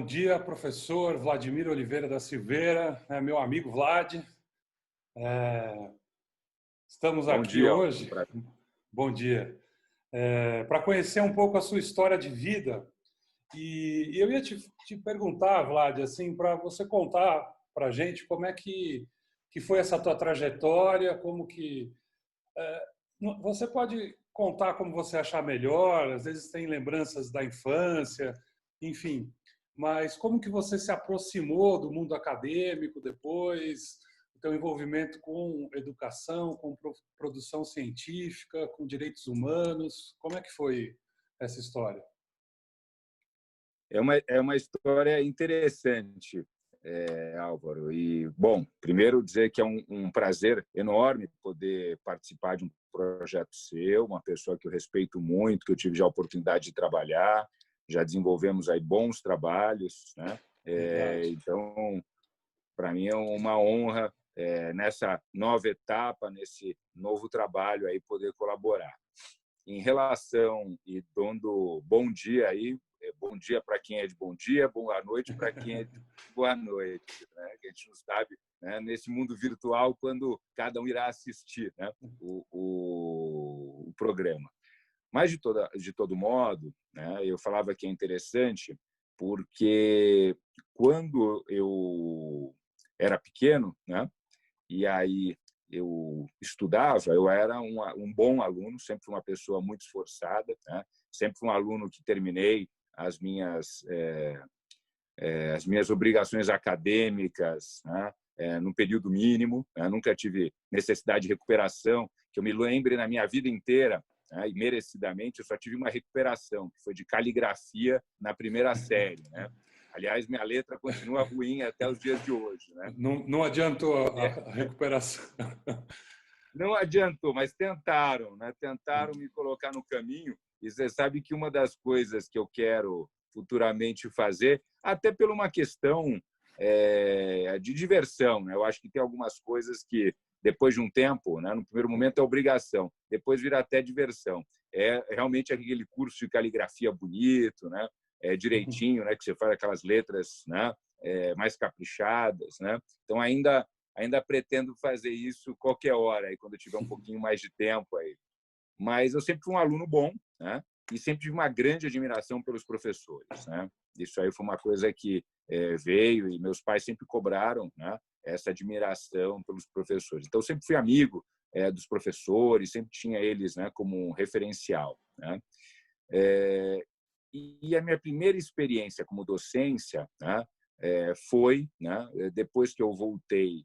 dia, professor Vladimir Oliveira da Silveira, meu amigo Vlad. Estamos Bom aqui dia, hoje. Bom dia. Para conhecer um pouco a sua história de vida. E eu ia te perguntar, Vlad, assim, para você contar para a gente como é que foi essa tua trajetória, como que... Você pode contar como você achar melhor, às vezes tem lembranças da infância, enfim. Mas como que você se aproximou do mundo acadêmico depois, o teu envolvimento com educação, com produção científica, com direitos humanos? Como é que foi essa história? É uma história interessante, Álvaro. E, bom, primeiro dizer que é um prazer enorme poder participar de um projeto seu, uma pessoa que eu respeito muito, que eu tive já a oportunidade de trabalhar, já desenvolvemos aí bons trabalhos, né? Verdade. Então, para mim é uma honra nessa nova etapa, nesse novo trabalho aí poder colaborar. Em relação e dando bom dia aí, bom dia para quem é de bom dia, boa noite para quem é de boa noite, né? Que a gente não sabe, né, nesse mundo virtual quando cada um irá assistir, né, o programa. Mas de todo modo, né, eu falava que é interessante porque quando eu era pequeno, né, e aí eu estudava, eu era um bom aluno, sempre fui uma pessoa muito esforçada, né? Sempre fui um aluno que terminei as minhas obrigações acadêmicas, né? No período mínimo, né? Nunca tive necessidade de recuperação, que eu me lembre na minha vida inteira, né? E merecidamente eu só tive uma recuperação, que foi de caligrafia na primeira série, né? Aliás, minha letra continua ruim até os dias de hoje, né? Não adiantou a recuperação. Não adiantou, mas tentaram, né? Tentaram me colocar no caminho. E você sabe que uma das coisas que eu quero futuramente fazer, até por uma questão de diversão, né? Eu acho que tem algumas coisas que, depois de um tempo, né? No primeiro momento é obrigação, depois vira até diversão. É realmente aquele curso de caligrafia bonito, né? Direitinho, né? Que você faz aquelas letras, né? Mais caprichadas, né? Então ainda pretendo fazer isso qualquer hora, aí, quando eu tiver um pouquinho mais de tempo. Aí. Mas eu sempre fui um aluno bom, né? E sempre tive uma grande admiração pelos professores, né? Isso aí foi uma coisa que veio e meus pais sempre cobraram, né? Essa admiração pelos professores. Então, eu sempre fui amigo dos professores, sempre tinha eles, né, como um referencial, né? E a minha primeira experiência como docência, né, foi, né, depois que eu voltei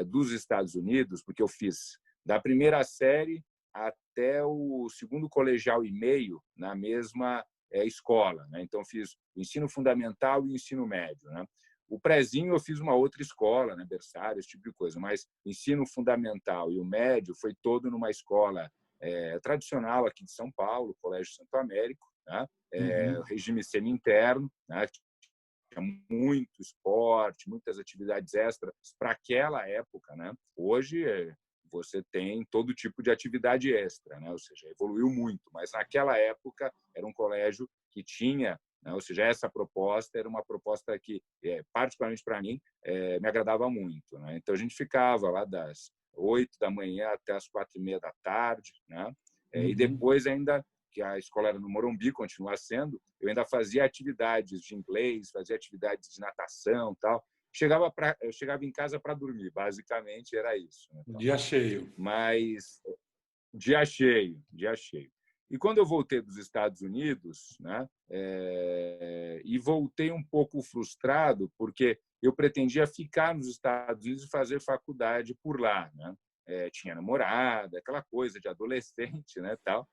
dos Estados Unidos, porque eu fiz da primeira série até o segundo colegial e meio na mesma escola, né? Então fiz o ensino fundamental e o ensino médio, né? O prézinho eu fiz uma outra escola, né, berçário, esse tipo de coisa, mas o ensino fundamental e o médio foi todo numa escola tradicional aqui de São Paulo, Colégio Santo Américo, né? Uhum. Regime semi-interno, né? Tinha muito esporte, muitas atividades extras para aquela época, né? Hoje você tem todo tipo de atividade extra, né? Ou seja, evoluiu muito, mas naquela época era um colégio que tinha, né? Ou seja, essa proposta era uma proposta que, particularmente para mim, me agradava muito, né? Então a gente ficava lá das 8 da manhã até as 4h30 da tarde, né? E Uhum. depois ainda que a escola era no Morumbi, continua sendo, eu ainda fazia atividades de inglês, fazia atividades de natação, tal. Eu chegava em casa para dormir, basicamente era isso. Então. Dia cheio. Mas dia cheio, dia cheio. E quando eu voltei dos Estados Unidos, né, e voltei um pouco frustrado, porque eu pretendia ficar nos Estados Unidos e fazer faculdade por lá, né? Tinha namorada, aquela coisa de adolescente, né, tal.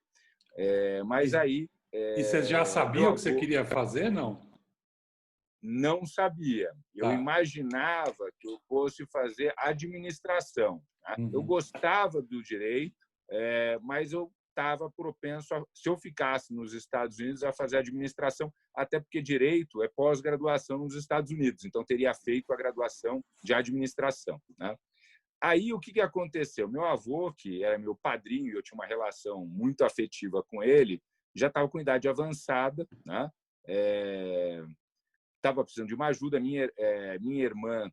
Mas E, aí e você já o meu sabia o que você avô queria fazer, não? não sabia. Eu Tá. imaginava que eu fosse fazer administração. Tá? Eu Uhum. gostava do direito, mas eu estava propenso, se eu ficasse nos Estados Unidos, a fazer administração, até porque direito é pós-graduação nos Estados Unidos, então teria feito a graduação de administração. Né? Aí, o que aconteceu? Meu avô, que era meu padrinho, e eu tinha uma relação muito afetiva com ele, já estava com idade avançada, né? estava precisando de uma ajuda. Minha irmã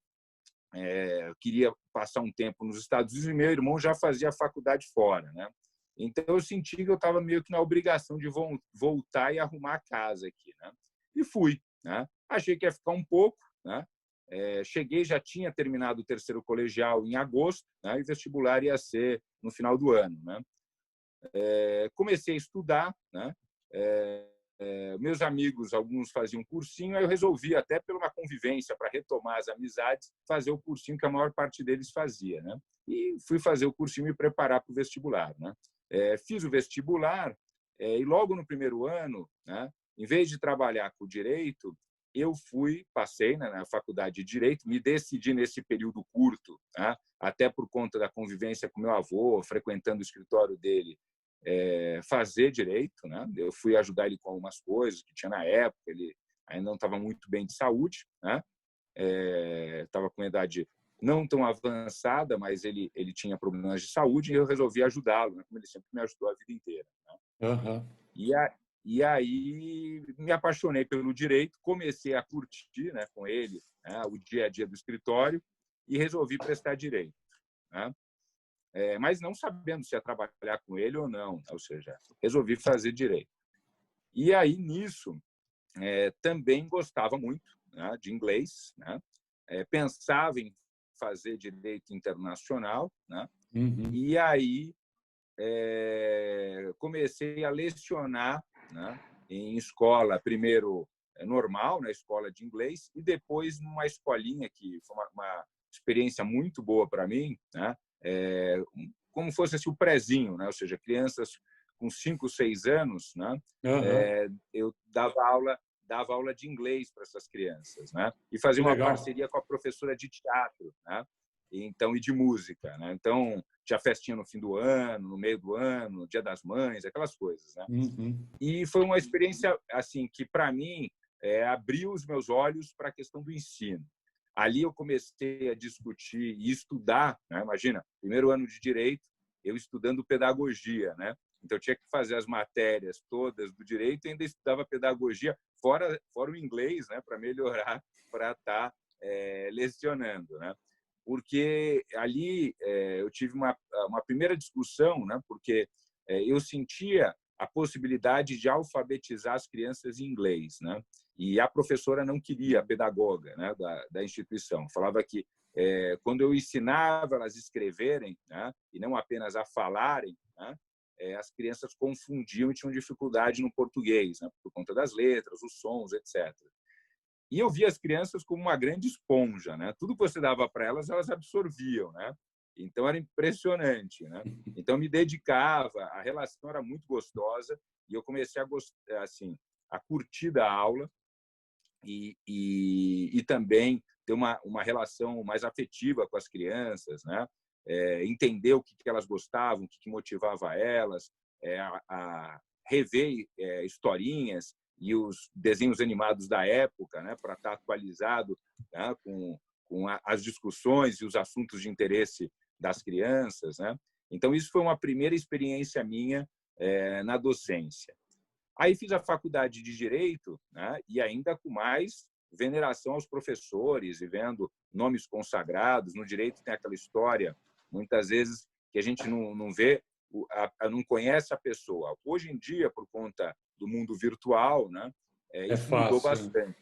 queria passar um tempo nos Estados Unidos e meu irmão já fazia faculdade fora, né? Então eu senti que eu estava meio que na obrigação de voltar e arrumar a casa aqui, né? E fui, né? Achei que ia ficar um pouco, né? Cheguei, já tinha terminado o terceiro colegial em agosto, né? E o vestibular ia ser no final do ano, né? Comecei a estudar, né? Meus amigos, alguns faziam cursinho, aí eu resolvi, até por uma convivência, para retomar as amizades, fazer o cursinho que a maior parte deles fazia, né? E fui fazer o cursinho e me preparar para o vestibular, né? Fiz o vestibular e logo no primeiro ano, né, em vez de trabalhar com direito, eu passei, né, na faculdade de direito, me decidi nesse período curto, né, até por conta da convivência com meu avô, frequentando o escritório dele, fazer direito, né? Eu fui ajudar ele com algumas coisas que tinha na época, ele ainda não estava muito bem de saúde, né? Estava com idade não tão avançada, mas ele tinha problemas de saúde e eu resolvi ajudá-lo, né? Como ele sempre me ajudou a vida inteira, né? Uhum. E aí me apaixonei pelo direito, comecei a curtir, né, com ele, né, o dia a dia do escritório e resolvi prestar direito, né? Mas não sabendo se ia trabalhar com ele ou não, né? Ou seja, resolvi fazer direito. E aí, nisso, também gostava muito, né, de inglês, né? Pensava em fazer direito internacional, né? Uhum. E aí comecei a lecionar, né, em escola, primeiro normal, na escola de inglês, e depois numa escolinha que foi uma experiência muito boa para mim, né? Como fosse assim, o prezinho, né? Ou seja, crianças com 5, 6 anos, né? Uhum. Eu dava aula de inglês para essas crianças, né? E Que fazia uma legal. parceria com a professora de teatro, né? E de música, né? Então tinha festinha no fim do ano, no meio do ano, Dia das Mães, aquelas coisas, né? Uhum. E foi uma experiência assim que para mim abriu os meus olhos para a questão do ensino. Ali eu comecei a discutir e estudar, né? Imagina, primeiro ano de direito, eu estudando pedagogia, né? Então eu tinha que fazer as matérias todas do direito e ainda estudava pedagogia fora o inglês, né? Para melhorar, para estar lecionando, né? Porque ali eu tive uma primeira discussão, né? Porque eu sentia a possibilidade de alfabetizar as crianças em inglês, né? E a professora não queria, a pedagoga, né, da instituição. Falava que quando eu ensinava elas a escreverem, né, e não apenas a falarem, né, as crianças confundiam e tinham dificuldade no português, né, por conta das letras, os sons, etc. E eu via as crianças como uma grande esponja, né? Tudo que você dava para elas, elas absorviam, né? Então era impressionante, né? Então me dedicava, a relação era muito gostosa e eu comecei a gostar, assim, a curtir da aula e também ter uma relação mais afetiva com as crianças, né? Entender o que elas gostavam, o que motivava elas, a rever historinhas e os desenhos animados da época, né? Para estar atualizado, né? Com as discussões e os assuntos de interesse das crianças, né? Então isso foi uma primeira experiência minha na docência. Aí fiz a faculdade de Direito, né, e ainda com mais veneração aos professores e vendo nomes consagrados. No direito tem aquela história, muitas vezes, que a gente não vê, não conhece a pessoa. Hoje em dia, por conta do mundo virtual, né, É isso mudou fácil. bastante.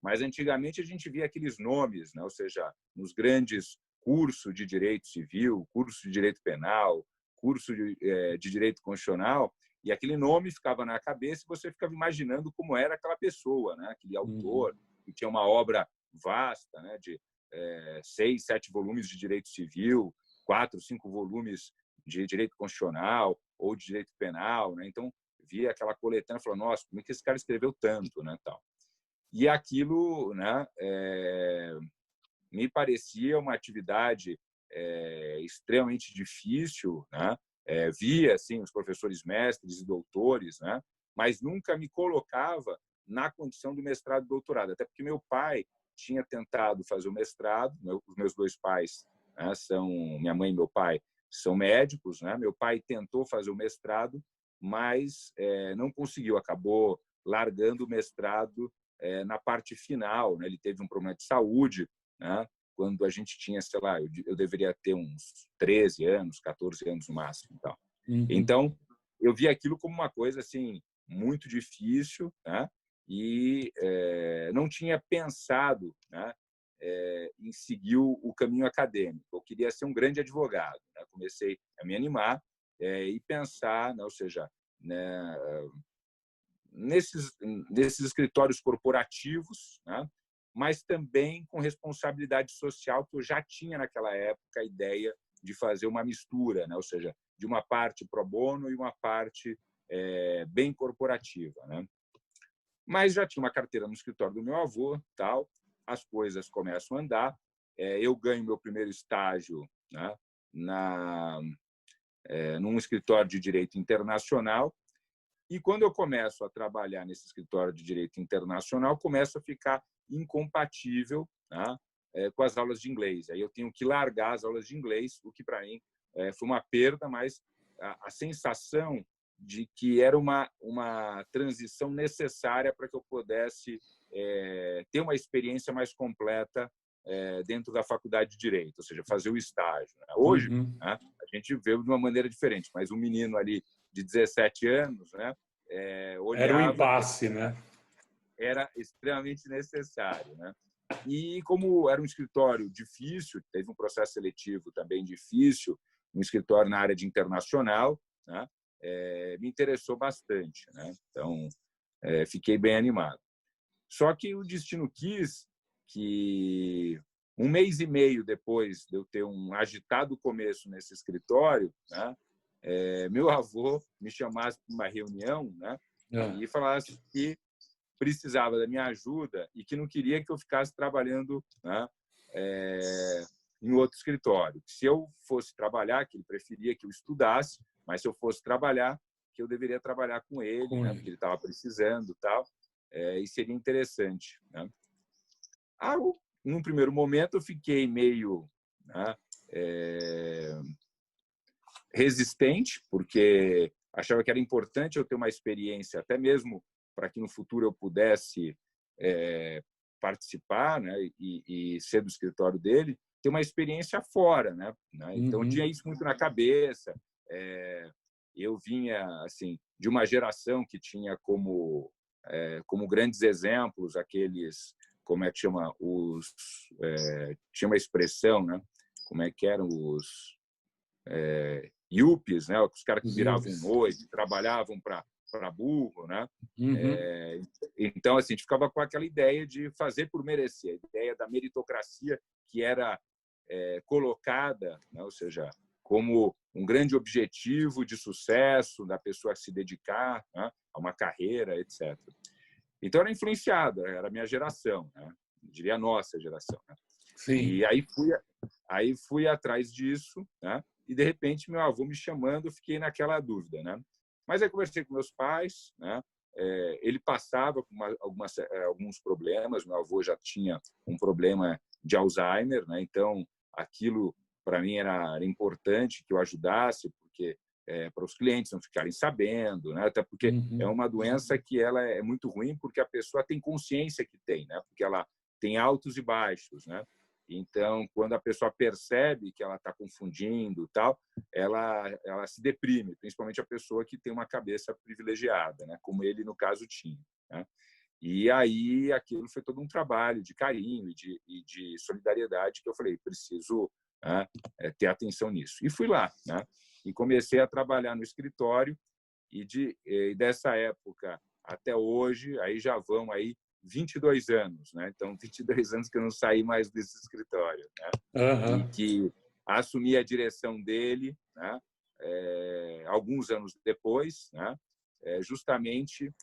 Mas antigamente a gente via aqueles nomes, né, ou seja, nos grandes cursos de direito civil, curso de direito penal, curso de direito constitucional, e aquele nome ficava na cabeça e você ficava imaginando como era aquela pessoa, né? Aquele Uhum. autor que tinha uma obra vasta, né? De 6, 7 volumes de direito civil, 4, 5 volumes de direito constitucional ou de direito penal, né? Então via aquela coletânea e falava, nossa, como é que esse cara escreveu tanto, né? Tal. E aquilo, né? Me parecia uma atividade extremamente difícil, né? Via assim os professores mestres e doutores, né? Mas nunca me colocava na condição do mestrado e doutorado, até porque meu pai tinha tentado fazer o mestrado, os meus dois pais, né, minha mãe e meu pai são médicos, né? Meu pai tentou fazer o mestrado, mas não conseguiu, acabou largando o mestrado na parte final, né? Ele teve um problema de saúde, né? Quando a gente tinha, sei lá, eu deveria ter uns 13 anos, 14 anos no máximo. Então, eu vi aquilo como uma coisa assim muito difícil, né? E não tinha pensado, né, em seguir o caminho acadêmico. Eu queria ser um grande advogado, né? Comecei a me animar e pensar, né, ou seja, né, nesses escritórios corporativos, né? Mas também com responsabilidade social, que eu já tinha naquela época a ideia de fazer uma mistura, né? Ou seja, de uma parte pro bono e uma parte bem corporativa, né? Mas já tinha uma carteira no escritório do meu avô, tal. As coisas começam a andar. Eu ganho meu primeiro estágio, né, num escritório de direito internacional. E quando eu começo a trabalhar nesse escritório de direito internacional, começo a ficar incompatível, né, com as aulas de inglês. Aí eu tenho que largar as aulas de inglês, o que para mim foi uma perda, mas a sensação de que era uma transição necessária para que eu pudesse ter uma experiência mais completa dentro da faculdade de Direito, ou seja, fazer o estágio, né? Hoje, né, a gente vê de uma maneira diferente, mas um menino ali de 17 anos, né, Era um olhava... impasse, né? Era extremamente necessário, né? E como era um escritório difícil, teve um processo seletivo também difícil, um escritório na área de internacional, né, me interessou bastante, né? Então, fiquei bem animado. Só que o destino quis que, um mês e meio depois de eu ter um agitado começo nesse escritório, né, meu avô me chamasse para uma reunião, né, e falasse que precisava da minha ajuda e que não queria que eu ficasse trabalhando, né, em outro escritório. Se eu fosse trabalhar, que ele preferia que eu estudasse, mas se eu fosse trabalhar, que eu deveria trabalhar com ele, né, porque ele estava precisando, tal, e seria interessante, né? Num primeiro momento, eu fiquei meio, né, resistente, porque achava que era importante eu ter uma experiência, até mesmo para que no futuro eu pudesse participar, né, e ser do escritório dele, ter uma experiência fora, né? Então, eu tinha isso muito na cabeça. Eu vinha assim de uma geração que tinha como grandes exemplos aqueles, como é que chama, tinha uma expressão, né? Como é que eram os yuppies, né? Os caras que viravam noite, trabalhavam para burro, né? Então, assim, a gente ficava com aquela ideia de fazer por merecer, a ideia da meritocracia que era colocada, né? Ou seja, como um grande objetivo de sucesso da pessoa se dedicar, né, a uma carreira, etc. Então, era influenciado, era a minha geração, né? Eu diria a nossa geração, né? Sim. E aí fui atrás disso, né? E, de repente, meu avô me chamando, eu fiquei naquela dúvida, né? Mas aí conversei com meus pais, né? Ele passava por alguns problemas, meu avô já tinha um problema de Alzheimer, né? Então, aquilo, para mim, era importante que eu ajudasse, porque para os clientes não ficarem sabendo, né? Até porque é uma doença que ela é muito ruim, porque a pessoa tem consciência que tem, né? Porque ela tem altos e baixos, né? Então, quando a pessoa percebe que ela está confundindo, tal, ela se deprime, principalmente a pessoa que tem uma cabeça privilegiada, né? Como ele no caso tinha, né? E aí aquilo foi todo um trabalho de carinho e de solidariedade que eu falei, preciso, né, ter atenção nisso. E fui lá, né? E comecei a trabalhar no escritório e dessa época até hoje, aí já vão aí 22 anos, né? Então, 22 anos que eu não saí mais desse escritório, né? E que assumi a direção dele, né? Alguns anos depois, né? Justamente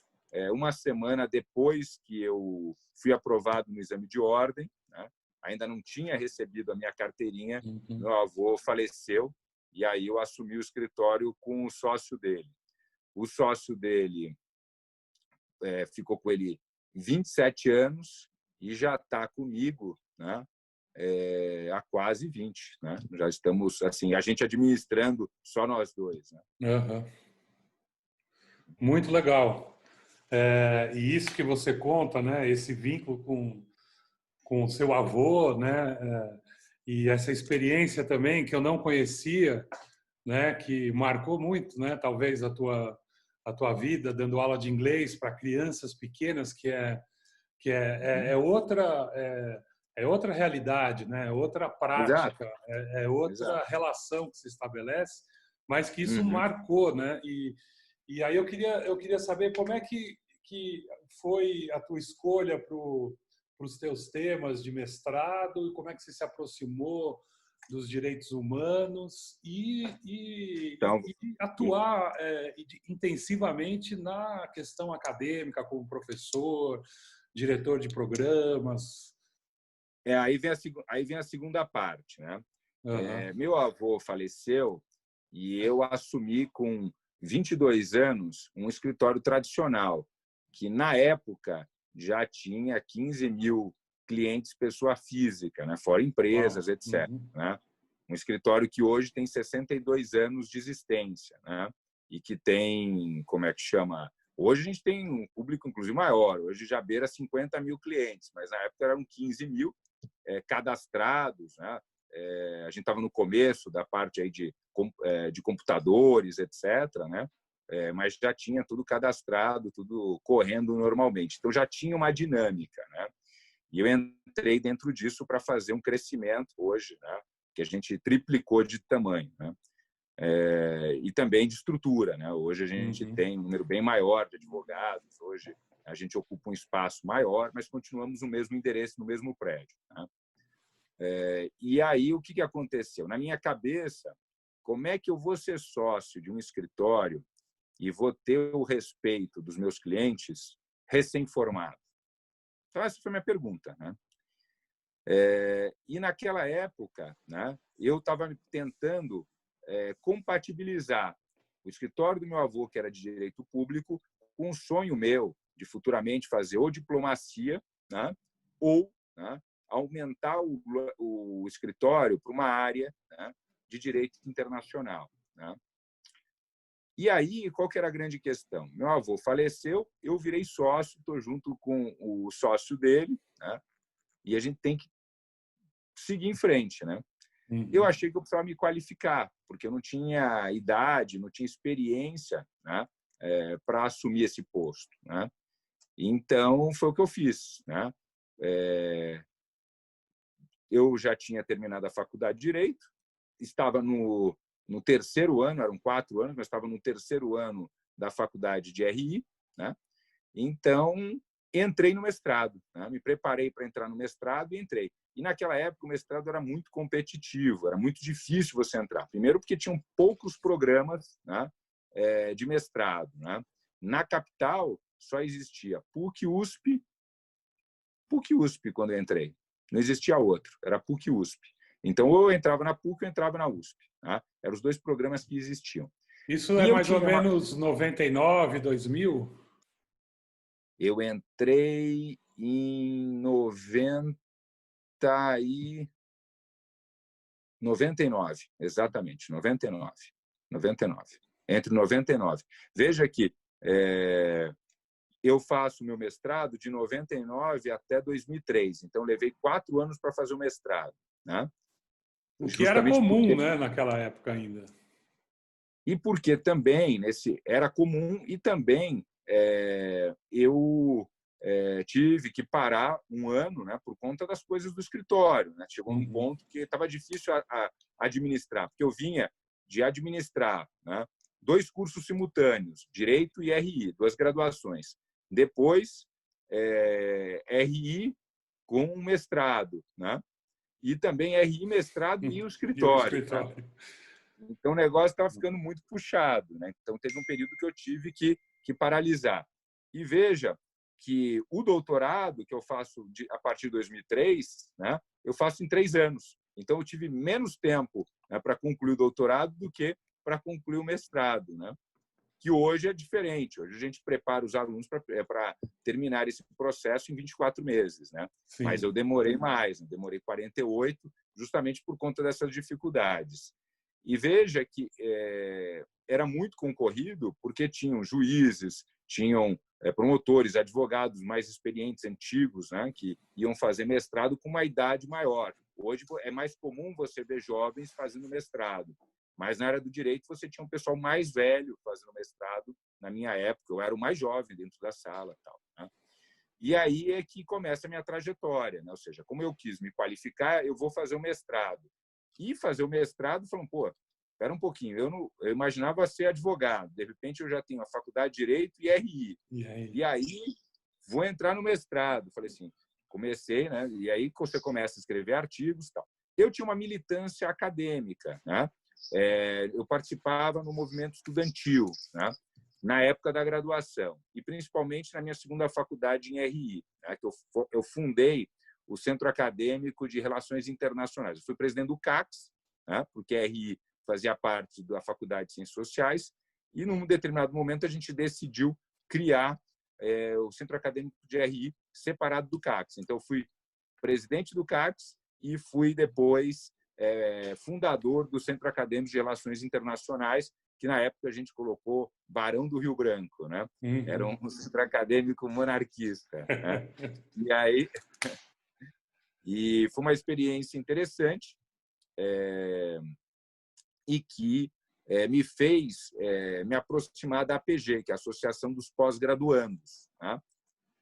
uma semana depois que eu fui aprovado no exame de ordem, né? Ainda não tinha recebido a minha carteirinha, meu avô faleceu e aí eu assumi o escritório com o sócio dele. O sócio dele ficou com ele 27 anos e já está comigo, né? Há quase 20, né? Já estamos assim, a gente administrando só nós dois, né? Muito legal. E isso que você conta, né? Esse vínculo com o seu avô, né? E essa experiência também que eu não conhecia, né? Que marcou muito, né? Talvez a tua vida dando aula de inglês para crianças pequenas, que é outra é outra realidade, né? É outra Exato, prática, é outra exato. relação que se estabelece, mas que isso Uhum. marcou, né? E aí eu queria saber como é que foi a tua escolha para os teus temas de mestrado e como é que você se aproximou dos direitos humanos Então, e atuar intensivamente na questão acadêmica como professor, diretor de programas. aí vem a segunda parte, né? Aham. Meu avô faleceu e eu assumi com 22 anos um escritório tradicional, que na época já tinha 15 mil clientes pessoa física, né? Fora empresas, Uau. etc. Uhum. Né? Um escritório que hoje tem 62 anos de existência, né? E que tem, como é que chama? Hoje a gente tem um público, inclusive, maior. Hoje já beira 50 mil clientes, mas na época eram 15 mil cadastrados, né? A gente estava no começo da parte aí de computadores, etc., né? Mas já tinha tudo cadastrado, tudo correndo normalmente. Então já tinha uma dinâmica, né? E eu entrei dentro disso para fazer um crescimento hoje, né? Que a gente triplicou de tamanho, né? E também de estrutura, né? Hoje a gente Uhum. tem um número bem maior de advogados. Hoje a gente ocupa um espaço maior, mas continuamos no mesmo endereço, no mesmo prédio, né? E aí, o que aconteceu? Na minha cabeça, como é que eu vou ser sócio de um escritório e vou ter o respeito dos meus clientes recém-formados? Então, essa foi a minha pergunta, né? E naquela época, né, eu estava tentando compatibilizar o escritório do meu avô, que era de direito público, com um sonho meu de futuramente fazer ou diplomacia, né, ou, né, aumentar o escritório para uma área, né, de direito internacional, né? E aí, qual que era a grande questão? Meu avô faleceu, eu virei sócio, estou junto com o sócio dele, né? E a gente tem que seguir em frente, né? Eu Uhum. achei que eu precisava me qualificar, porque eu não tinha idade, não tinha experiência, né, para assumir esse posto, né? Então, foi o que eu fiz, né? Eu já tinha terminado a faculdade de Direito, estava no terceiro ano, eram 4 anos, mas estava no terceiro ano da faculdade de RI, né? Então, entrei no mestrado, né? Me preparei para entrar no mestrado e entrei. E naquela época o mestrado era muito competitivo, era muito difícil você entrar. Primeiro porque tinham poucos programas, né, de mestrado, né? Na capital só existia PUC-USP quando eu entrei. Não existia outro, era PUC-USP. Então, ou eu entrava na PUC ou eu entrava na USP. Né? Eram os dois programas que existiam. Isso é E eu mais ou tinha uma... menos 99, 2000? Eu entrei em 99, exatamente, 99. Entre 99. Veja que eu faço meu mestrado de 99 até 2003, então levei 4 anos para fazer o mestrado, né? O que era Justamente comum, porque né, naquela época ainda. também nesse era comum e também eu tive que parar um ano, né, por conta das coisas do escritório, né? Chegou num Uhum. ponto que estava difícil a administrar, porque eu vinha de administrar, né, 2 cursos simultâneos, Direito e RI, 2 graduações. Depois, RI com um mestrado, né? E também RI, mestrado e o E o escritório, né? escritório. Então, o negócio estava ficando muito puxado, né? Então, teve um período que eu tive que paralisar. E veja que o doutorado, que eu faço a partir de 2003, né, eu faço em 3 anos. Então, eu tive menos tempo, né, para concluir o doutorado do que para concluir o mestrado, né? Que hoje é diferente. Hoje a gente prepara os alunos para terminar esse processo em 24 meses, né? Mas Sim. eu demorei mais, eu demorei 48, justamente por conta dessas dificuldades. E veja que era muito concorrido, porque tinham juízes, tinham promotores, advogados mais experientes, antigos, né, que iam fazer mestrado com uma idade maior. Hoje é mais comum você ver jovens fazendo mestrado, mas na área do direito você tinha um pessoal mais velho fazendo mestrado. Na minha época, eu era o mais jovem dentro da sala, tal, né? E aí é que começa a minha trajetória, né? Ou seja, como eu quis me qualificar, eu vou fazer o mestrado. E fazer o mestrado, falando, pô, espera um pouquinho, eu imaginava ser advogado, de repente eu já tenho a faculdade de Direito e RI. E aí vou entrar no mestrado. Falei assim, comecei, né? E aí você começa a escrever artigos, tal. Eu tinha uma militância acadêmica, né? Eu participava no movimento estudantil, né? Na época da graduação, e principalmente na minha segunda faculdade em RI, né? Que eu fundei o Centro Acadêmico de Relações Internacionais. Eu fui presidente do CACS, né? Porque a RI fazia parte da Faculdade de Ciências Sociais, e num determinado momento a gente decidiu criar o Centro Acadêmico de RI separado do CACS. Então, eu fui presidente do CACS e fui depois fundador do Centro Acadêmico de Relações Internacionais, que na época a gente colocou Barão do Rio Branco, né? Era um centro acadêmico monarquista, né? E aí foi uma experiência interessante e que me fez me aproximar da APG, que é a Associação dos Pós-Graduandos, né?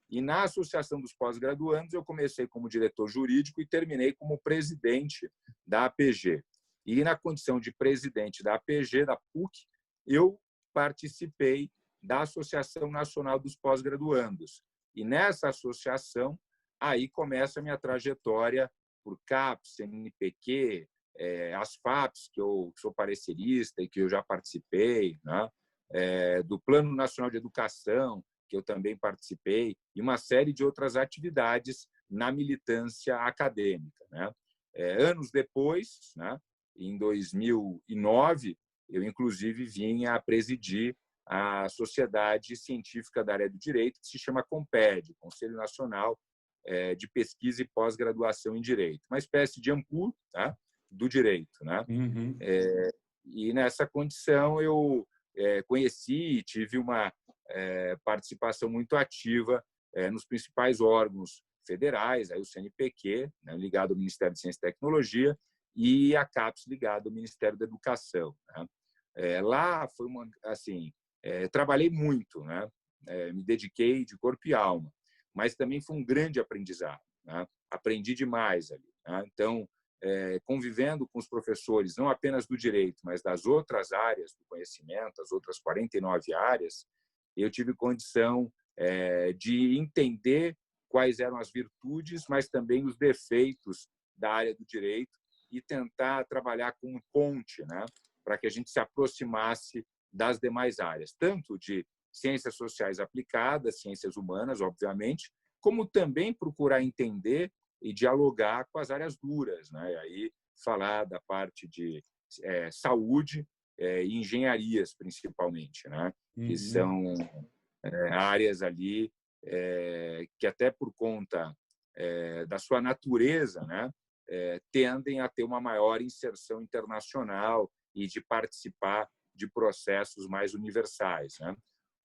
E na Associação dos Pós-Graduandos eu comecei como diretor jurídico e terminei como presidente da APG. E na condição de presidente da APG, da PUC, eu participei da Associação Nacional dos Pós-Graduandos. E nessa associação, aí começa a minha trajetória por CAPES, CNPq, as FAPs, que eu sou parecerista e que eu já participei, né? Do Plano Nacional de Educação, que eu também participei, e uma série de outras atividades na militância acadêmica, né? Anos depois, né, em 2009, eu, inclusive, vim a presidir a Sociedade Científica da Área do Direito, que se chama CONPED, Conselho Nacional de Pesquisa e Pós-Graduação em Direito, uma espécie de ANPU, tá, do direito, né? E nessa condição eu conheci e tive uma participação muito ativa nos principais órgãos federais, aí o CNPq, né, ligado ao Ministério de Ciência e Tecnologia, e a CAPES, ligado ao Ministério da Educação, né? Lá foi trabalhei muito, né? Me dediquei de corpo e alma, mas também foi um grande aprendizado, né? Aprendi demais ali, né? Então, convivendo com os professores, não apenas do direito, mas das outras áreas do conhecimento, as outras 49 áreas, eu tive condição de entender quais eram as virtudes, mas também os defeitos da área do direito e tentar trabalhar como ponte, né, para que a gente se aproximasse das demais áreas, tanto de ciências sociais aplicadas, ciências humanas, obviamente, como também procurar entender e dialogar com as áreas duras, né? E aí falar da parte de saúde e engenharias, principalmente, né? Que são áreas ali que, até por conta da sua natureza, né, tendem a ter uma maior inserção internacional e de participar de processos mais universais, né?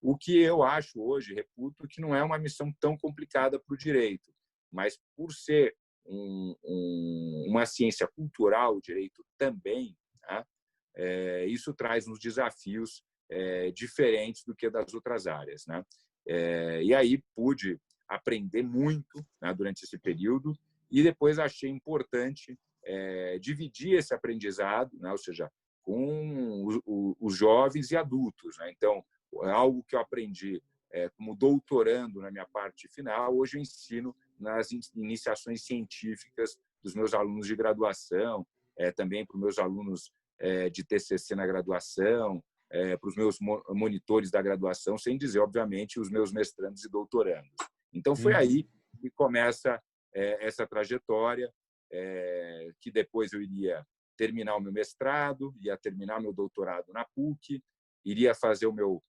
O que eu acho hoje, reputo, que não é uma missão tão complicada para o direito, mas por ser uma ciência cultural, o direito também, né, isso traz uns desafios diferentes do que das outras áreas, né? E aí pude aprender muito, né, durante esse período, e depois achei importante dividir esse aprendizado, né, ou seja, com os jovens e adultos, né? Então, algo que eu aprendi como doutorando na minha parte final, hoje eu ensino nas iniciações científicas dos meus alunos de graduação, também para os meus alunos de TCC na graduação, para os meus monitores da graduação, sem dizer, obviamente, os meus mestrandos e doutorandos. Então, foi aí que começa essa trajetória, que depois eu iria terminar o meu mestrado, ia terminar meu doutorado na PUC, iria fazer o meu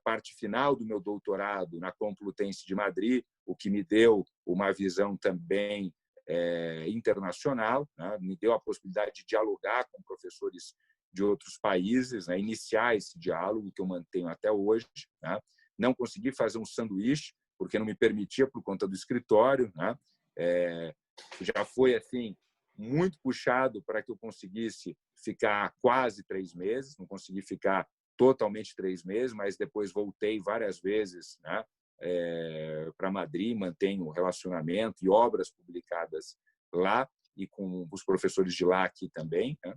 parte final do meu doutorado na Complutense de Madrid, o que me deu uma visão também internacional, né? Me deu a possibilidade de dialogar com professores de outros países, né? Iniciar esse diálogo que eu mantenho até hoje, né? não consegui fazer um sanduíche, porque não me permitia por conta do escritório, né? Já foi assim muito puxado para que eu conseguisse ficar quase 3 meses, não consegui ficar totalmente 3 meses, mas depois voltei várias vezes, né, para Madrid, mantenho relacionamento e obras publicadas lá e com os professores de lá aqui também, né?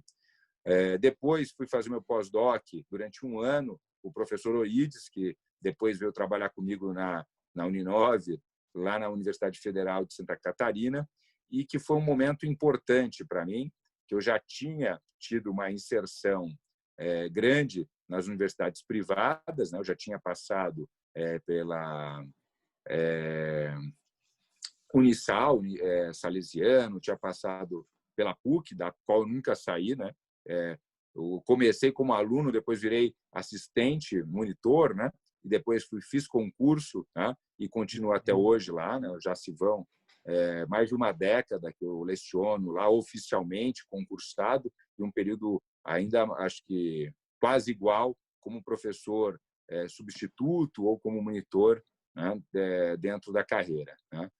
Depois fui fazer meu pós-doc durante um ano, o professor Oides, que depois veio trabalhar comigo na Uninove, lá na Universidade Federal de Santa Catarina, e que foi um momento importante para mim, que eu já tinha tido uma inserção grande nas universidades privadas, né? Eu já tinha passado pela Unisal, Salesiano, tinha passado pela PUC, da qual eu nunca saí, né? Eu comecei como aluno, depois virei assistente, monitor, né? E depois fiz concurso, né? E continuo até hoje lá, né? Já se vão mais de uma década que eu leciono lá oficialmente, concursado, e um período ainda, acho que quase igual, como professor substituto ou como monitor, né? Dentro da carreira, né?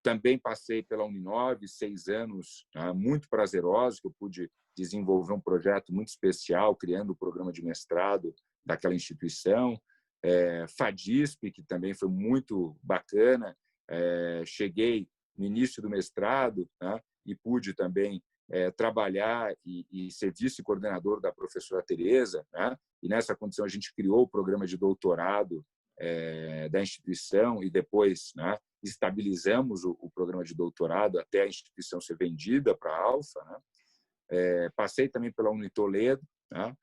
Também passei pela Uninove, 6 anos, né? Muito prazerosos, que eu pude desenvolver um projeto muito especial, criando o programa de mestrado daquela instituição. FADISP, que também foi muito bacana. Cheguei no início do mestrado, né? E pude também trabalhar e ser vice-coordenador da professora Tereza, né? E nessa condição a gente criou o programa de doutorado da instituição e depois, né, estabilizamos o programa de doutorado até a instituição ser vendida para a Alfa, né? Passei também pela Unitoledo, né?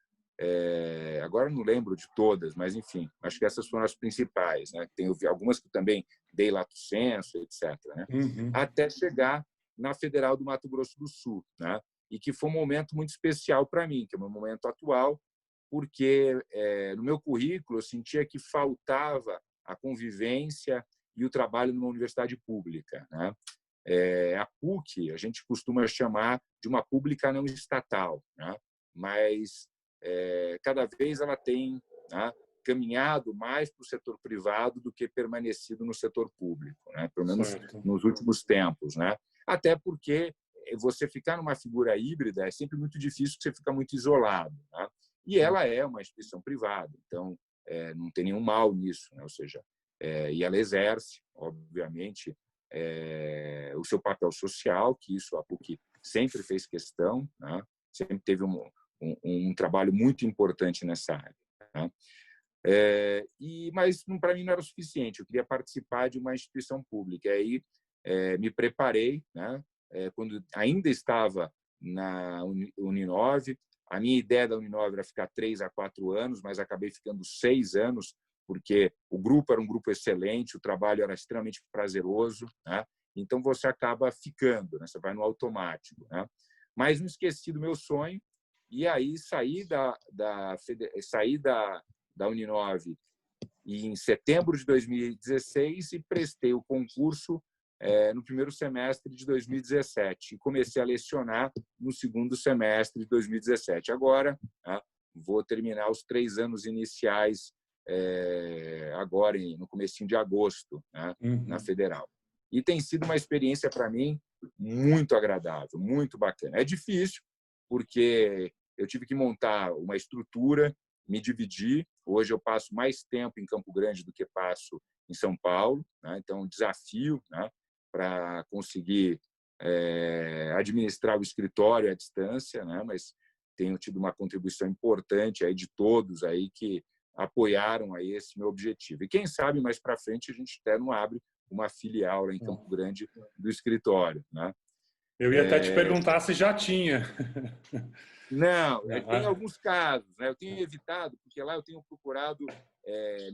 Agora não lembro de todas, mas enfim, acho que essas foram as principais, né? Tem algumas que também dei lato sensu, etc., né? Até chegar na Federal do Mato Grosso do Sul, né? E que foi um momento muito especial para mim, que é o meu momento atual, porque no meu currículo eu sentia que faltava a convivência e o trabalho numa universidade pública, né? A PUC a gente costuma chamar de uma pública não estatal, né? Mas cada vez ela tem, né, caminhado mais para o setor privado do que permanecido no setor público, né? Pelo menos nos últimos tempos, né? Até porque você ficar numa figura híbrida é sempre muito difícil, porque você fica muito isolado, né? E ela é uma instituição privada, então não tem nenhum mal nisso, né? Ou seja, e ela exerce, obviamente, o seu papel social, que isso a PUC sempre fez questão, né? Sempre teve um trabalho muito importante nessa área, né? Mas para mim não era o suficiente, eu queria participar de uma instituição pública. E aí me preparei, né? Quando ainda estava na Uninove. A minha ideia da Uninove era ficar 3 a 4 anos, mas acabei ficando 6 anos, porque o grupo era um grupo excelente, o trabalho era extremamente prazeroso, né? Então você acaba ficando, né? Você vai no automático, né? Mas não esqueci do meu sonho, e aí saí da Uninove em setembro de 2016 e prestei o concurso no primeiro semestre de 2017 e comecei a lecionar no segundo semestre de 2017. Agora, né, vou terminar os 3 anos iniciais agora no comecinho de agosto, né, na Federal. E tem sido uma experiência para mim muito agradável, muito bacana. É difícil porque eu tive que montar uma estrutura, me dividir. Hoje eu passo mais tempo em Campo Grande do que passo em São Paulo, né? Então, um desafio, né, para conseguir administrar o escritório à distância, né? Mas tenho tido uma contribuição importante aí de todos aí que apoiaram aí esse meu objetivo. E quem sabe mais para frente a gente até não abre uma filial lá em Campo Grande do escritório, né? Eu ia até te perguntar se já tinha. Não, tem alguns casos, né? Eu tenho evitado, porque lá eu tenho procurado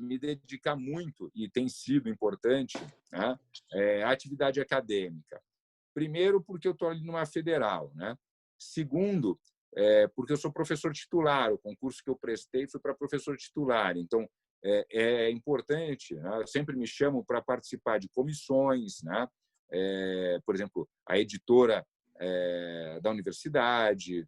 me dedicar muito, e tem sido importante, né? À atividade acadêmica. Primeiro, porque eu estou ali numa federal, né? Segundo, porque eu sou professor titular. O concurso que eu prestei foi para professor titular. Então, é importante, né? Sempre me chamam para participar de comissões, né? Por exemplo, a editora da universidade,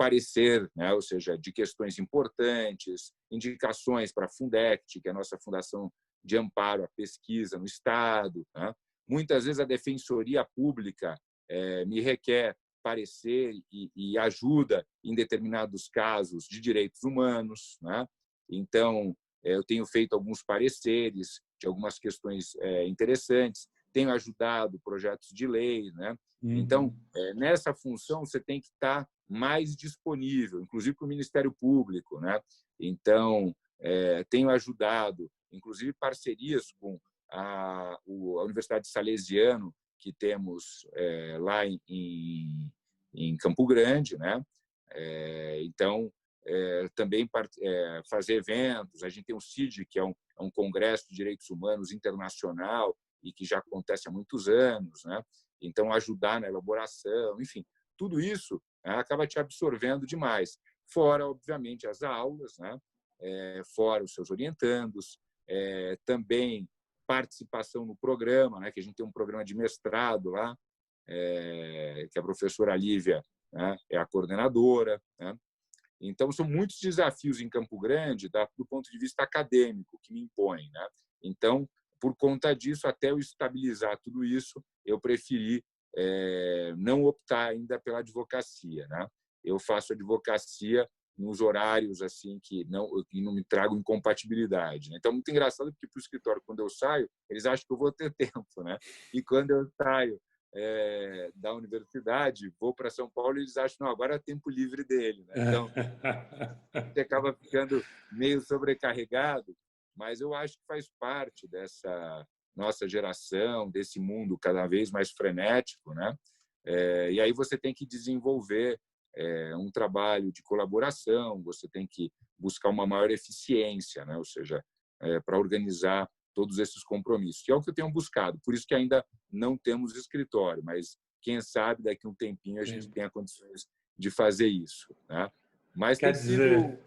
parecer, né? Ou seja, de questões importantes, indicações para a Fundect, que é a nossa fundação de amparo à pesquisa no Estado, né? Muitas vezes a Defensoria Pública me requer parecer e ajuda em determinados casos de direitos humanos, né? Então, eu tenho feito alguns pareceres de algumas questões interessantes, tenho ajudado projetos de lei, né? Então, nessa função, você tem que estar mais disponível, inclusive para o Ministério Público, né? Então, tenho ajudado, inclusive parcerias com a Universidade Salesiano, que temos lá em Campo Grande, né? Então, também fazer eventos. A gente tem o CID, que é um Congresso de Direitos Humanos internacional e que já acontece há muitos anos, né? Então, ajudar na elaboração, enfim, tudo isso acaba te absorvendo demais. Fora, obviamente, as aulas, né? Fora os seus orientandos, também participação no programa, né? Que a gente tem um programa de mestrado lá, que a professora Lívia, né, é a coordenadora, né? Então, são muitos desafios em Campo Grande do ponto de vista acadêmico que me impõem, né? Então, por conta disso, até eu estabilizar tudo isso, eu preferi não optar ainda pela advocacia, né? Eu faço advocacia nos horários assim que não me tragam incompatibilidade, né? Então, muito engraçado, porque para o escritório, quando eu saio, eles acham que eu vou ter tempo, né? E quando eu saio da universidade, vou para São Paulo e eles acham, não, agora é tempo livre dele, né? Então, você acaba ficando meio sobrecarregado, mas eu acho que faz parte dessa nossa geração, desse mundo cada vez mais frenético, né? E aí você tem que desenvolver um trabalho de colaboração, você tem que buscar uma maior eficiência, né? Ou seja, para organizar todos esses compromissos, que é o que eu tenho buscado. Por isso que ainda não temos escritório, mas quem sabe daqui a um tempinho a gente tenha condições de fazer isso, né? Mas Quer tem dizer, sido...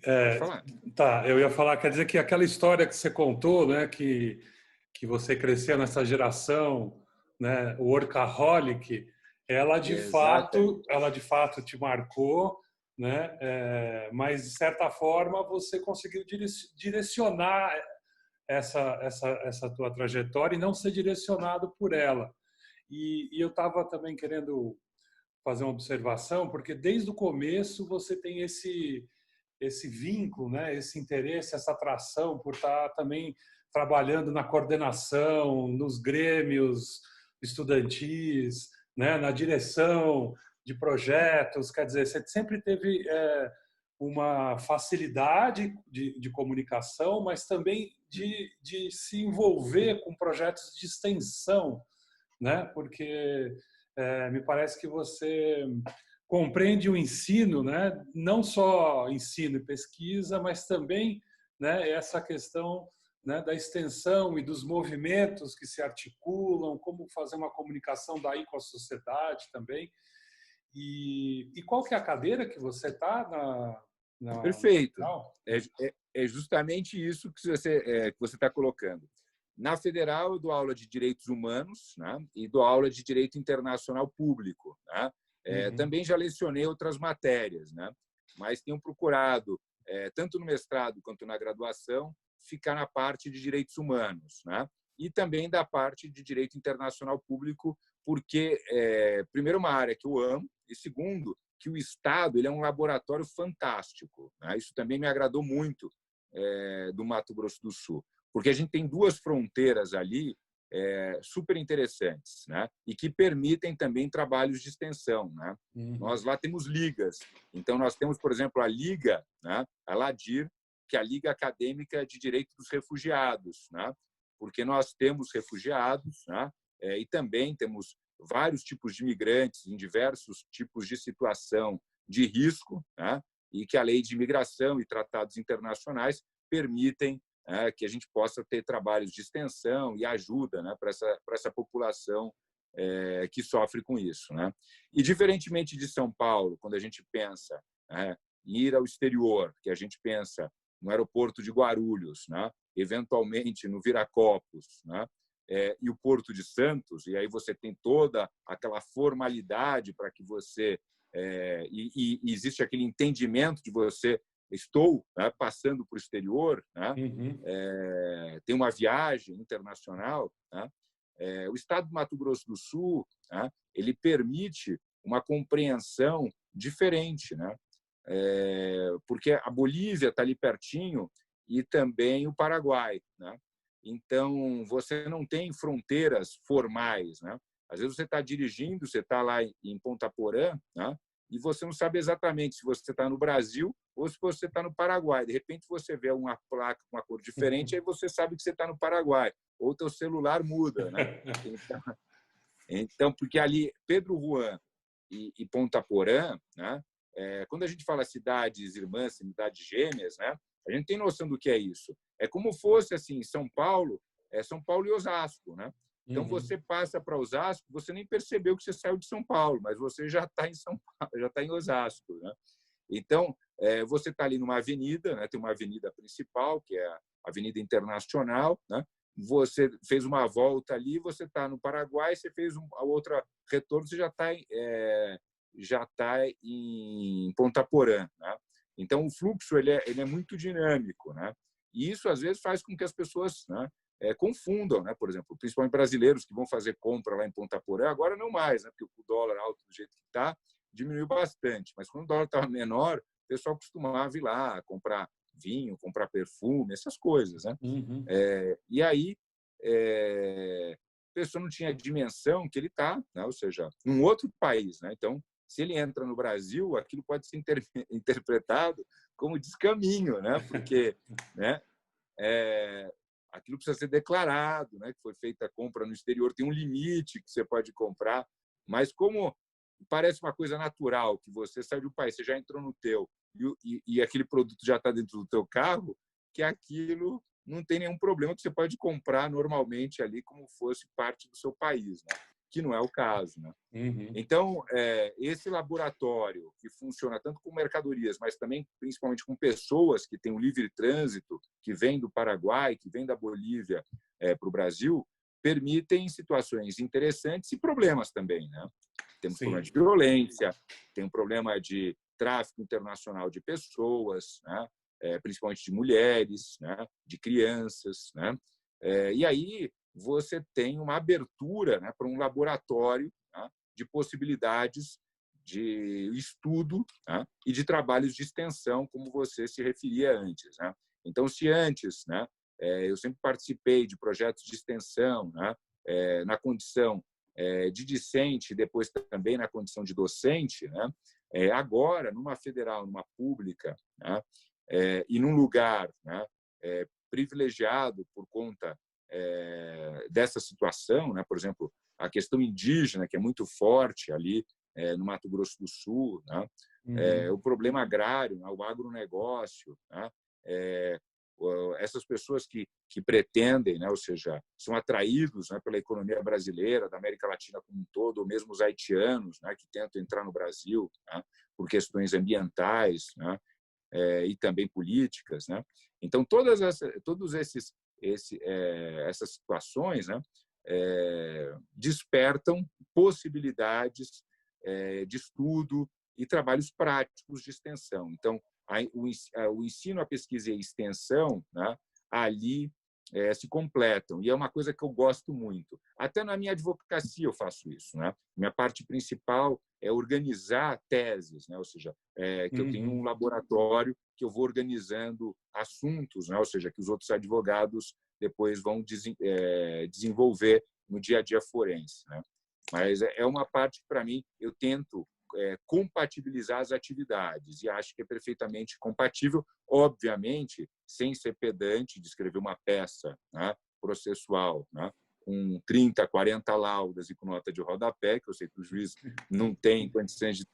Pode falar. tá, eu ia falar, quer dizer que aquela história que você contou, né, que você cresceu nessa geração, né, workaholic, Exatamente. ela de fato te marcou, né, mas de certa forma você conseguiu direcionar essa tua trajetória e não ser direcionado por ela. E eu estava também querendo fazer uma observação, porque desde o começo você tem esse vínculo, né, esse interesse, essa atração por estar também trabalhando na coordenação, nos grêmios estudantis, né, na direção de projetos. Quer dizer, você sempre teve uma facilidade de comunicação, mas também de se envolver com projetos de extensão, né? Porque me parece que você compreende o ensino, né? Não só ensino e pesquisa, mas também, né, essa questão, né, da extensão e dos movimentos que se articulam, como fazer uma comunicação daí com a sociedade também. E qual que é a cadeira que você está na Perfeito. federal? É justamente isso que você está colocando. Na Federal, eu dou aula de Direitos Humanos, né? E dou aula de Direito Internacional Público, né? Também já lecionei outras matérias, né? Mas tenho procurado, tanto no mestrado quanto na graduação, ficar na parte de Direitos Humanos, né? E também da parte de Direito Internacional Público, porque, primeiro, uma área que eu amo, e segundo, que o Estado ele é um laboratório fantástico, né? Isso também me agradou muito do Mato Grosso do Sul, porque a gente tem duas fronteiras ali super interessantes, né? E que permitem também trabalhos de extensão, né? Nós lá temos ligas, então nós temos, por exemplo, a Liga, né? A LADIR, que é a Liga Acadêmica de Direito dos Refugiados, né? Porque nós temos refugiados, né? E também temos vários tipos de imigrantes em diversos tipos de situação de risco, né? E que a lei de imigração e tratados internacionais permitem que a gente possa ter trabalhos de extensão e ajuda, né, para essa população que sofre com isso, né? E diferentemente de São Paulo, quando a gente pensa em ir ao exterior, que a gente pensa no aeroporto de Guarulhos, né, eventualmente no Viracopos, né, e o Porto de Santos, e aí você tem toda aquela formalidade para que você... e existe aquele entendimento de você, estou, né, passando para o exterior, né? Uhum. Tem uma viagem internacional, né? O Estado do Mato Grosso do Sul, né, ele permite uma compreensão diferente, né? Porque a Bolívia está ali pertinho e também o Paraguai, né? Então, você não tem fronteiras formais, né? Às vezes você está dirigindo, você está lá em Ponta Porã, né? E você não sabe exatamente se você está no Brasil ou se você está no Paraguai. De repente, você vê uma placa com uma cor diferente, aí você sabe que você está no Paraguai. Ou teu celular muda, né? Então, porque ali, Pedro Juan e Ponta Porã, né? Quando a gente fala cidades irmãs, cidades gêmeas, né? A gente tem noção do que é isso. É como fosse assim, São Paulo e Osasco, né? Então Uhum. você passa para Osasco, você nem percebeu que você saiu de São Paulo, mas você já está em São Paulo, já está em Osasco, né? Então você está ali numa avenida, né? Tem uma avenida principal que é a Avenida Internacional, né? Você fez uma volta ali, você está no Paraguai, você fez a outra retorno, você já tá em Ponta Porã, né? Então o fluxo ele é muito dinâmico, né? E isso às vezes faz com que as pessoas, né, confundam, né? Por exemplo, principalmente brasileiros que vão fazer compra lá em Ponta Porã, agora não mais, né? Porque o dólar alto do jeito que está diminuiu bastante. Mas quando o dólar estava menor, o pessoal costumava ir lá comprar vinho, comprar perfume, essas coisas, né? Uhum. E aí a pessoa não tinha a dimensão que ele está, né? Ou seja, num outro país, né? Então, se ele entra no Brasil, aquilo pode ser interpretado como descaminho, né? Porque, né, aquilo precisa ser declarado, né? Que foi feita a compra no exterior, tem um limite que você pode comprar, mas como parece uma coisa natural que você sai do país, você já entrou no teu e aquele produto já está dentro do teu carro, que aquilo não tem nenhum problema, que você pode comprar normalmente ali como fosse parte do seu país, né? Que não é o caso, né? Uhum. Então, esse laboratório que funciona tanto com mercadorias, mas também principalmente com pessoas que têm o livre trânsito, que vêm do Paraguai, que vêm da Bolívia para o Brasil, permitem situações interessantes e problemas também, né? Temos problema de Sim. violência, tem um problema de tráfico internacional de pessoas, né? Principalmente de mulheres, né? De crianças, né? E aí você tem uma abertura, né, para um laboratório, né, de possibilidades de estudo, né, e de trabalhos de extensão, como você se referia antes, né? Então, se antes, né, eu sempre participei de projetos de extensão, né, na condição de discente, depois também na condição de docente, né? Agora, numa federal, numa pública, né? E num lugar, né, privilegiado por conta dessa situação, né? Por exemplo, a questão indígena, que é muito forte ali no Mato Grosso do Sul, né? Uhum. O problema agrário, né? O agronegócio, né? Essas pessoas que pretendem, né? Ou seja, são atraídos, né, pela economia brasileira, da América Latina como um todo, ou mesmo os haitianos, né, que tentam entrar no Brasil, né, por questões ambientais, né, e também políticas, né? Então todos essas situações, né, despertam possibilidades de estudo e trabalhos práticos de extensão. Então, o ensino, a pesquisa e a extensão, né, ali se completam. E é uma coisa que eu gosto muito. Até na minha advocacia eu faço isso, né? Minha parte principal é organizar teses, né? Ou seja, que eu tenho um Uhum. laboratório que eu vou organizando assuntos, né? Ou seja, que os outros advogados depois vão desenvolver no dia a dia forense, né? Mas é uma parte que, para mim, eu tento compatibilizar as atividades e acho que é perfeitamente compatível, obviamente, sem ser pedante de escrever uma peça, né, processual, né, com 30, 40 laudas e com nota de rodapé, que eu sei que o juiz não tem condições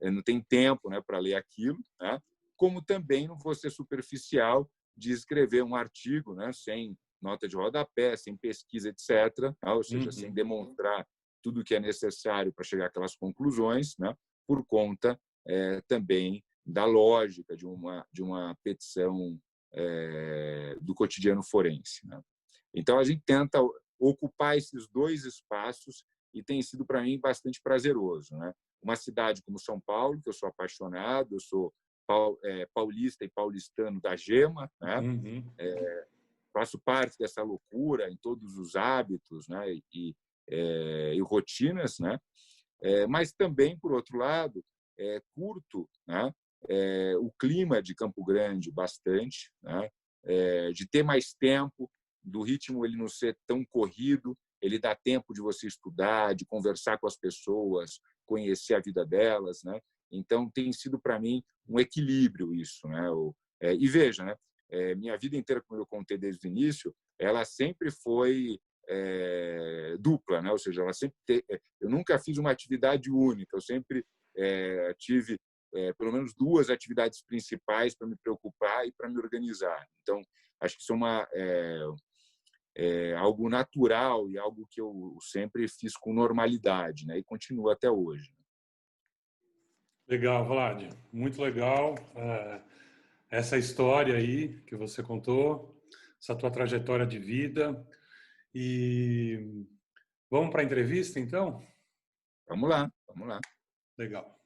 não tem tempo, né, para ler aquilo, né, como também não vou ser superficial de escrever um artigo, né, sem nota de rodapé, sem pesquisa, etc., né, ou seja, sem Uhum. demonstrar tudo o que é necessário para chegar àquelas conclusões, né, por conta também da lógica de uma petição do cotidiano forense, né? Então, a gente tenta ocupar esses dois espaços e tem sido para mim bastante prazeroso, né? Uma cidade como São Paulo, que eu sou apaixonado, eu sou paulista e paulistano da gema, né? Uhum. Faço parte dessa loucura em todos os hábitos, né? E rotinas, né? Mas também, por outro lado, curto, né? O clima de Campo Grande bastante, né? De ter mais tempo, do ritmo ele não ser tão corrido, ele dá tempo de você estudar, de conversar com as pessoas, conhecer a vida delas, né? Então tem sido para mim um equilíbrio isso, né? E veja, né? Minha vida inteira, como eu contei desde o início, ela sempre foi dupla, né? Ou seja, eu nunca fiz uma atividade única, eu sempre tive pelo menos duas atividades principais para me preocupar e para me organizar. Então, acho que isso é algo natural e algo que eu sempre fiz com normalidade, né? E continuo até hoje. Legal, Vlad. Muito legal essa história aí que você contou, essa tua trajetória de vida. E vamos para a entrevista, então? Vamos lá, vamos lá. Legal.